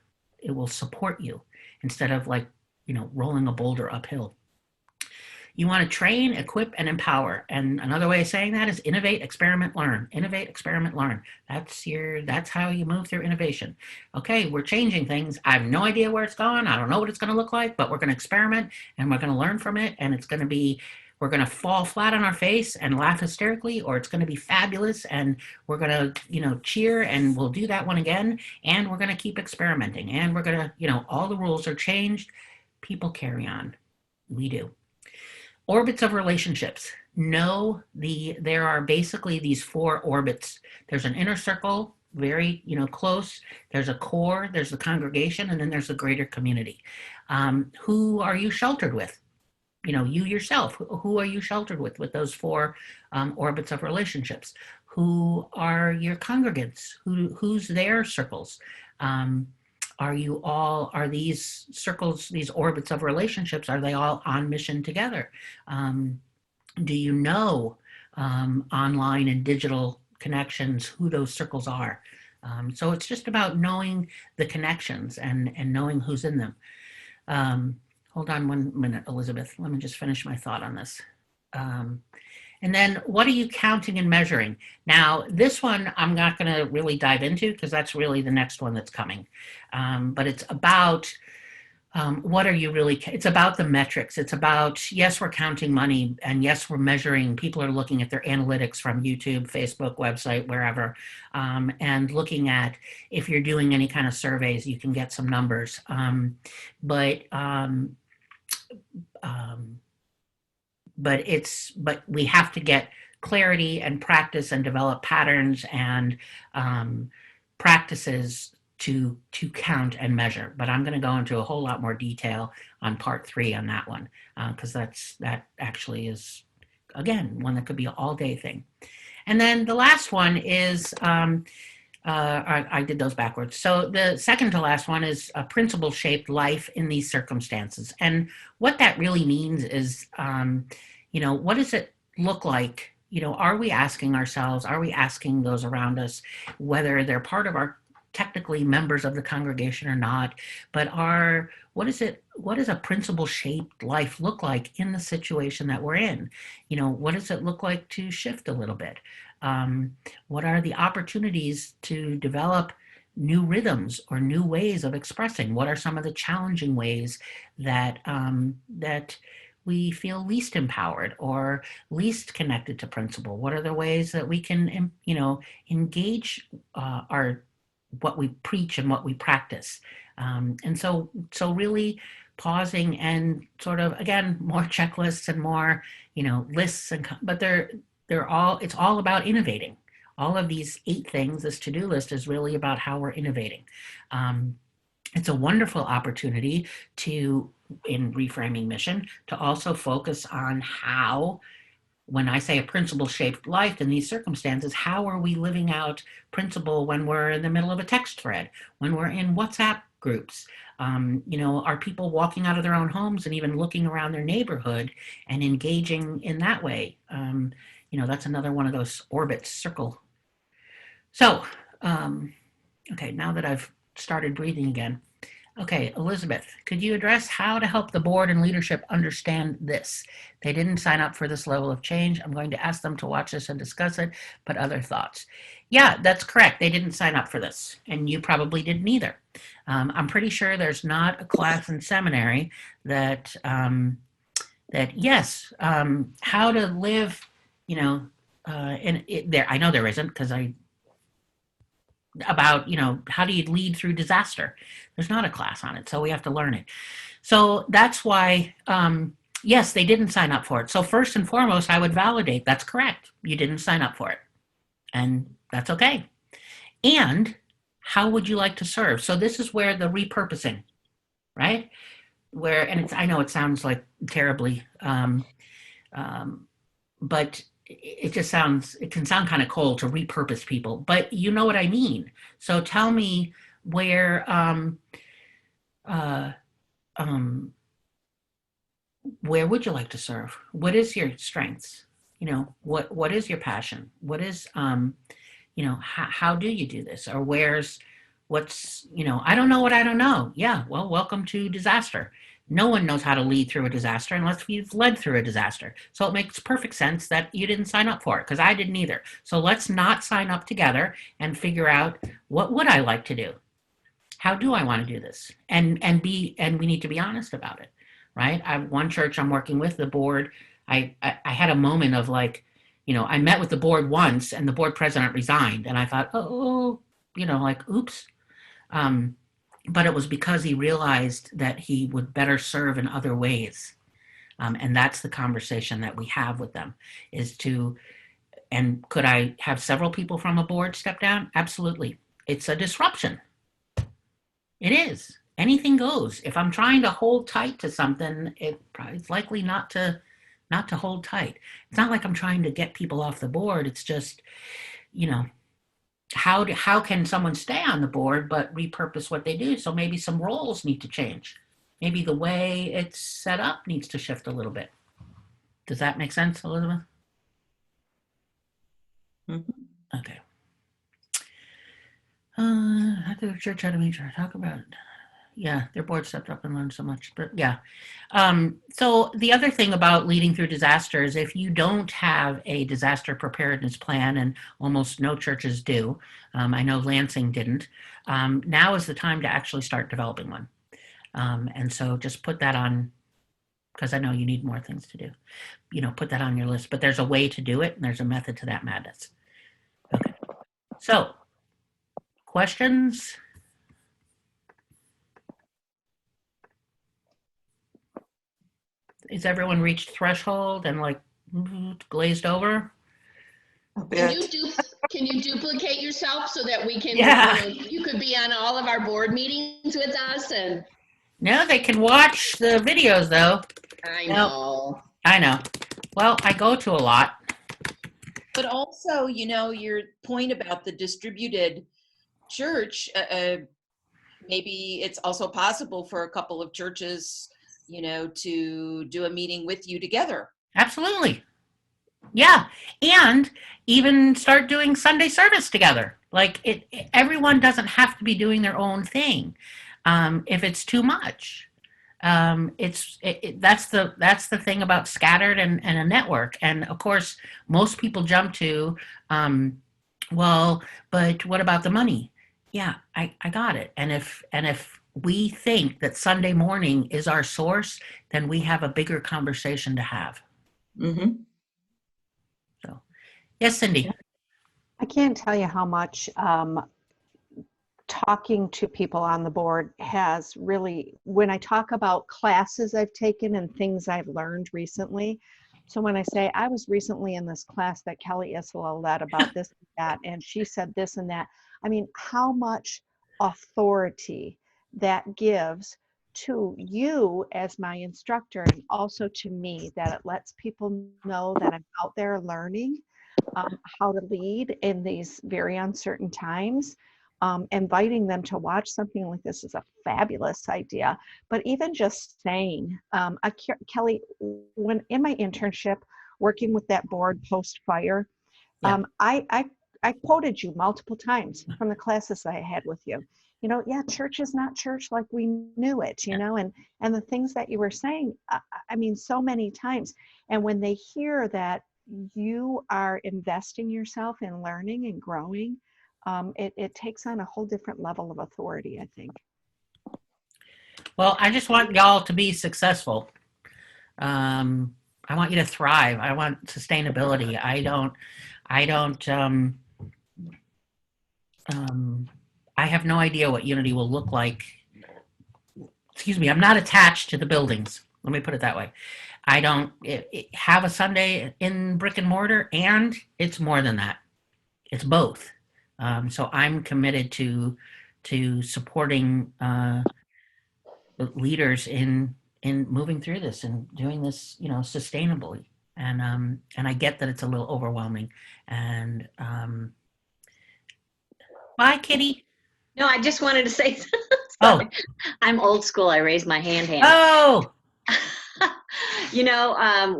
it will support you instead of rolling a boulder uphill. You want to train, equip, and empower. And another way of saying that is innovate, experiment, learn. Innovate, experiment, learn. That's how you move through innovation. Okay, we're changing things. I have no idea where it's going. I don't know what it's going to look like, but we're going to experiment and we're going to learn from it. And we're going to fall flat on our face and laugh hysterically, or it's going to be fabulous and we're going to, cheer and we'll do that one again. And we're going to keep experimenting and we're going to, all the rules are changed. People carry on. We do. Orbits of relationships. There are basically these 4 orbits. There's an inner circle, very, close. There's a core, there's the congregation, and then there's the greater community. Who are you sheltered with? You yourself. Who are you sheltered with those 4 orbits of relationships? Who are your congregants? Who's their circles? Are these circles, these orbits of relationships, are they all on mission together? Do you know online and digital connections who those circles are? So it's just about knowing the connections and knowing who's in them. Hold on 1 minute, Elizabeth. Let me just finish my thought on this. And then what are you counting and measuring? Now, this one I'm not going to really dive into because that's really the next one that's coming. But it's about it's about the metrics. It's about, yes, we're counting money, and yes, we're measuring. People are looking at their analytics from YouTube, Facebook, website, wherever, and looking at if you're doing any kind of surveys, you can get some numbers. But we have to get clarity and practice and develop patterns and practices to count and measure. But I'm going to go into a whole lot more detail on part 3 on that one, because that actually is, again, one that could be an all-day thing. And then the last one is, I did those backwards. So the second to last one is a principle-shaped life in these circumstances. And what that really means is, what does it look like are we asking ourselves, are we asking those around us, whether they're part of our technically members of the congregation or not, but what does a principle shaped life look like in the situation that we're in? What does it look like to shift a little bit? What are the opportunities to develop new rhythms or new ways of expressing? What are some of the challenging ways that we feel least empowered or least connected to principle? What are the ways that we can, engage what we preach and what we practice? And so really pausing and sort of, again, more checklists and more, lists, but it's all about innovating. All of these 8 things, this to-do list is really about how we're innovating. It's a wonderful opportunity in Reframing Mission, to also focus on how, when I say a principle-shaped life in these circumstances, how are we living out principle when we're in the middle of a text thread, when we're in WhatsApp groups? Are people walking out of their own homes and even looking around their neighborhood and engaging in that way? That's another one of those orbits, circle. So, okay, now that I've started breathing again. Okay, Elizabeth, could you address how to help the board and leadership understand this? They didn't sign up for this level of change. I'm going to ask them to watch this and discuss it, but other thoughts? Yeah, that's correct. They didn't sign up for this, and you probably didn't either. I'm pretty sure there's not a class in seminary that, how to live, I know there isn't, because about, how do you lead through disaster? There's not a class on it, so we have to learn it. So that's why, yes, they didn't sign up for it. So first and foremost, I would validate that's correct. You didn't sign up for it, and that's okay. And how would you like to serve? So this is where the repurposing, right? I know it sounds like terribly, but it can sound kind of cold to repurpose people, but you know what I mean. So tell me where would you like to serve? What is your strengths? What is your passion? What is how do you do this? Or I don't know what I don't know. Yeah, well, welcome to disaster. No one knows how to lead through a disaster unless you've led through a disaster. So it makes perfect sense that you didn't sign up for it, because I didn't either. So let's not sign up together and figure out, what would I like to do? How do I want to do this? And we need to be honest about it, right? One church I'm working with, the board, I had a moment of like, I met with the board once and the board president resigned, and I thought, oops. But it was because he realized that he would better serve in other ways. And that's the conversation that we have with them, and could I have several people from a board step down? Absolutely. It's a disruption. It is. Anything goes. If I'm trying to hold tight to something, it's likely not to hold tight. It's not like I'm trying to get people off the board. It's just, how can someone stay on the board but repurpose what they do? So maybe some roles need to change. Maybe the way it's set up needs to shift a little bit. Does that make sense, Elizabeth? Mm-hmm. Okay. I think the church had to make sure I talk about it. Yeah, their board stepped up and learned so much, but yeah. So the other thing about leading through disasters, if you don't have a disaster preparedness plan, and almost no churches do, I know Lansing didn't, now is the time to actually start developing one. And so just put that on, because I know you need more things to do. Put that on your list, but there's a way to do it, and there's a method to that madness. Okay, so questions? Is everyone reached threshold and like glazed over? Can you duplicate yourself so that we can, Yeah. you could be on all of our board meetings with us? And No, they can watch the videos though. I know. I know. Well, I go to a lot. But also, your point about the distributed church, maybe it's also possible for a couple of churches, to do a meeting with you together. Absolutely. Yeah, and even start doing Sunday service together. Like everyone doesn't have to be doing their own thing. If it's too much, that's the thing about scattered and a network. And of course, most people jump to, well, but what about the money? Yeah, I got it. And if we think that Sunday morning is our source, then we have a bigger conversation to have. Mm-hmm. So, yes, Cindy. I can't tell you how much talking to people on the board has really, when I talk about classes I've taken and things I've learned recently. So when I say I was recently in this class that Kelly Isola led about this and that, and she said this and that, I mean, how much authority that gives to you as my instructor, and also to me, that it lets people know that I'm out there learning how to lead in these very uncertain times. Inviting them to watch something like this is a fabulous idea. But even just saying, Kelly, when in my internship working with that board post fire, Yeah. I quoted you multiple times from the classes I had with you. You know, yeah, church is not church like we knew it, you know, and the things that you were saying, I mean, so many times. And when they hear that you are investing yourself in learning and growing, it takes on a whole different level of authority, I think. Well, I just want y'all to be successful. I want you to thrive. I want sustainability. I have no idea what Unity will look like. Excuse me, I'm not attached to the buildings. Let me put it that way. I don't have a Sunday in brick and mortar, and it's more than that. It's both. So I'm committed to supporting leaders in moving through this and doing this, sustainably. And I get that it's a little overwhelming. And bye, Kitty. No, I just wanted to say, Oh, sorry. I'm old school. I raised my hand. oh,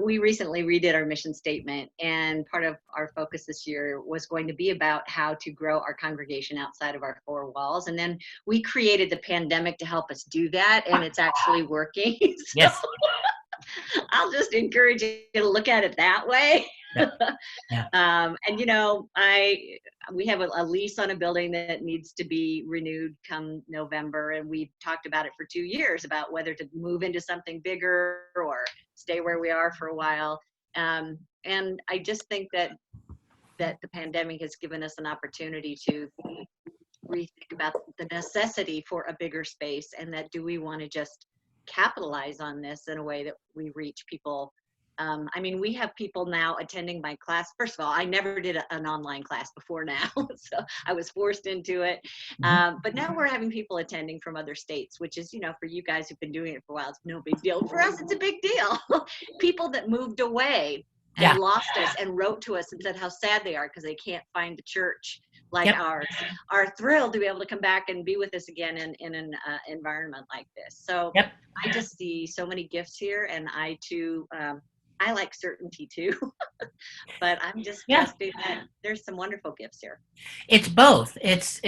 We recently redid our mission statement, and part of our focus this year was going to be about how to grow our congregation outside of our four walls. And then we created the pandemic to help us do that, and it's actually working. So yes. I'll just encourage you to look at it that way. Yeah. Yeah. We have a lease on a building that needs to be renewed come November, and we've talked about it for 2 years about whether to move into something bigger or stay where we are for a while. And I just think that the pandemic has given us an opportunity to rethink about the necessity for a bigger space, and that do we want to just capitalize on this in a way that we reach people. We have people now attending my class. First of all, I never did an online class before now, so I was forced into it. But now we're having people attending from other states, which is, for you guys who've been doing it for a while, it's no big deal. For us, it's a big deal. People that moved away and lost us and wrote to us and said how sad they are because they can't find the church like ours, are thrilled to be able to come back and be with us again in an environment like this. So I just see so many gifts here, and I too, I like certainty too, but I'm just trusting that there's some wonderful gifts here. It's both. It's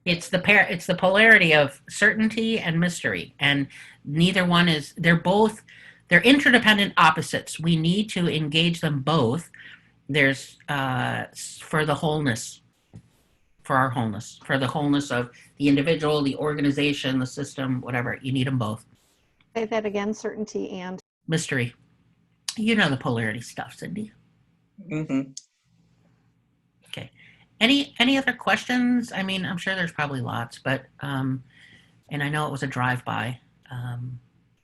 the polarity of certainty and mystery, and neither one is. They're interdependent opposites. We need to engage them both. There's for the wholeness, for our wholeness, for the wholeness of the individual, the organization, the system, whatever. You need them both. Say that again, certainty and mystery. You know the polarity stuff, Cindy. Mm-hmm. Okay. Any other questions? I mean, I'm sure there's probably lots, but and I know it was a drive-by,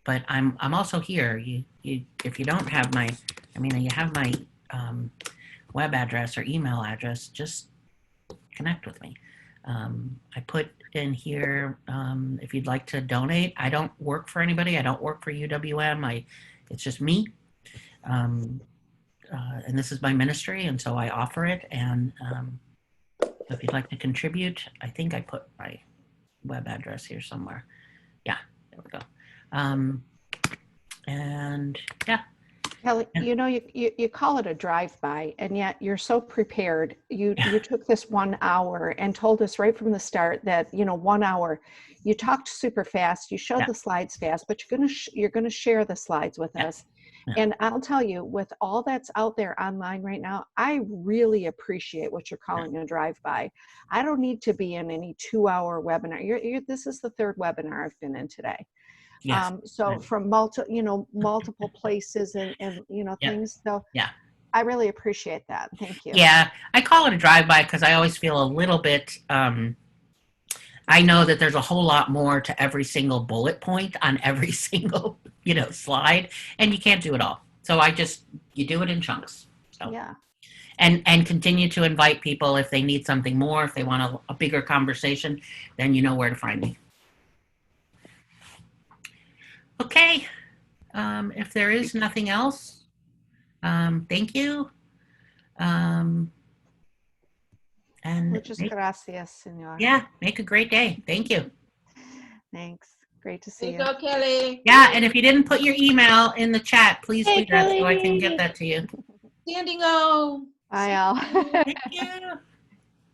but I'm also here. You if you don't have my, you have my web address or email address. Just connect with me. I put in here if you'd like to donate. I don't work for anybody. I don't work for UWM. It's just me. And this is my ministry, and so I offer it. And if you'd like to contribute, I think I put my web address here somewhere. Yeah, there we go. And Kelly, Yeah. you call it a drive-by, and yet you're so prepared. You took this 1 hour and told us right from the start that 1 hour. You talked super fast. You showed Yeah. the slides fast, but you're gonna share the slides with Yeah. us. Yeah. And I'll tell you, with all that's out there online right now, I really appreciate what you're calling a drive-by. I don't need to be in any 2-hour webinar. This is the third webinar I've been in today. Yes. So Right. from multiple places and Yeah. things. So Yeah. I really appreciate that. Thank you. Yeah, I call it a drive-by because I always feel a little bit, I know that there's a whole lot more to every single bullet point on every single, slide, and you can't do it all. So you do it in chunks. So, Yeah. and continue to invite people if they need something more, if they want a bigger conversation, then you know where to find me. Okay. If there is nothing else, thank you. And Muchas gracias, senor. yeah, make a great day. Thank you. Thanks. Great to There see you you. go, Kelly. Yeah, and if you didn't put your email in the chat, please do that so I can get that to you. Standing O. Bye, Al. Thank you.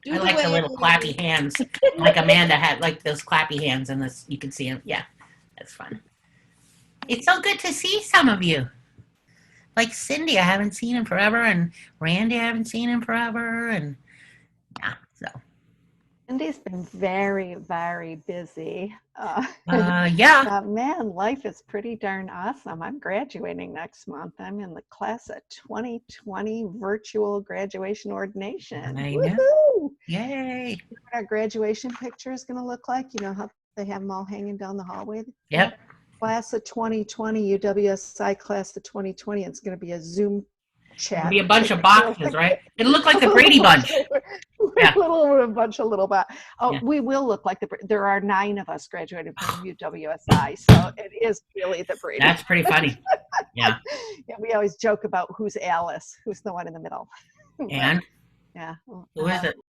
Do I like the little clappy hands, like Amanda had, like those clappy hands, and this you can see them. Yeah, that's fun. It's so good to see some of you. Like Cindy, I haven't seen him forever, and Randy, I haven't seen him forever, and yeah, so. Cindy's been very, very busy. Yeah. But man, life is pretty darn awesome. I'm graduating next month. I'm in the class of 2020 virtual graduation ordination. I know. Woohoo! Yay. You know what our graduation picture is going to look like? You know how they have them all hanging down the hallway? Yep. Class of 2020, UWSI class of 2020. It's going to be a Zoom chat. It'll be a bunch of boxes, right? It'll look like the Brady Bunch. Yeah. A bunch of little boxes. Oh, Yeah. we will look like there are 9 of us graduating from UWSI, so it is really the Brady. That's pretty funny. Yeah. Yeah, we always joke about who's Alice, who's the one in the middle. And yeah, who is it?